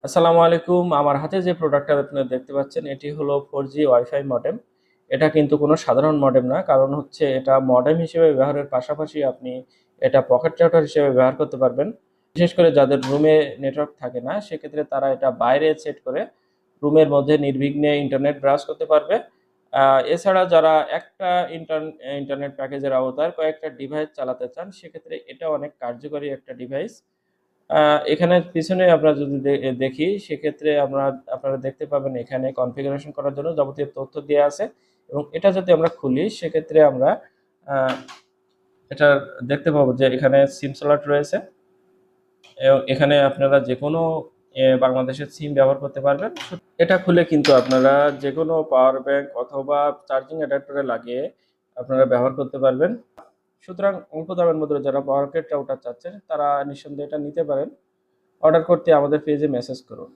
আসসালামু আলাইকুম। আমার হাতে যে প্রোডাক্টটা আপনারা দেখতে পাচ্ছেন এটি হলো 4G ওয়াইফাই মডেম। এটা কিন্তু কোনো সাধারণ মডেম না, কারণ হচ্ছে এটা মডেম হিসেবে ব্যবহারের পাশাপাশি আপনি এটা পকেট রাউটার হিসেবে ব্যবহার করতে পারবেন। বিশেষ করে যাদের রুমে নেটওয়ার্ক থাকে না, সেক্ষেত্রে তারা এটা বাইরে সেট করে রুমের মধ্যে নির্বিঘ্নে ইন্টারনেট ব্রাউজ করতে পারবে। এছাড়া যারা একটা ইন্টারনেট প্যাকেজের আওতায় কয়েকটা ডিভাইস চালাতে চান, সেক্ষেত্রে এটা অনেক কার্যকরী একটা ডিভাইস। এখানে পিছনে আমরা যদি দেখি, সেক্ষেত্রে আপনারা দেখতে পাবেন এখানে কনফিগারেশন করার জন্য যাবতীয় তথ্য দেওয়া আছে। এবং এটা যদি আমরা খুলি, সেক্ষেত্রে আমরা আহ, এটা দেখতে পাবো যে এখানে সিম স্লট রয়েছে এবং এখানে আপনারা যে কোনো বাংলাদেশের সিম ব্যবহার করতে পারবেন। এটা খুলে কিন্তু আপনারা যে কোনো পাওয়ার ব্যাংক অথবা চার্জিং অ্যাডাপ্টারে লাগিয়ে আপনারা ব্যবহার করতে পারবেন। সুতরাং অল্প দামের মধ্যে যারা পকেট রাউটার চাচ্ছেন, তারা নিঃসন্দেহে এটা নিতে পারেন। অর্ডার করতে আমাদের পেজে মেসেজ করুন।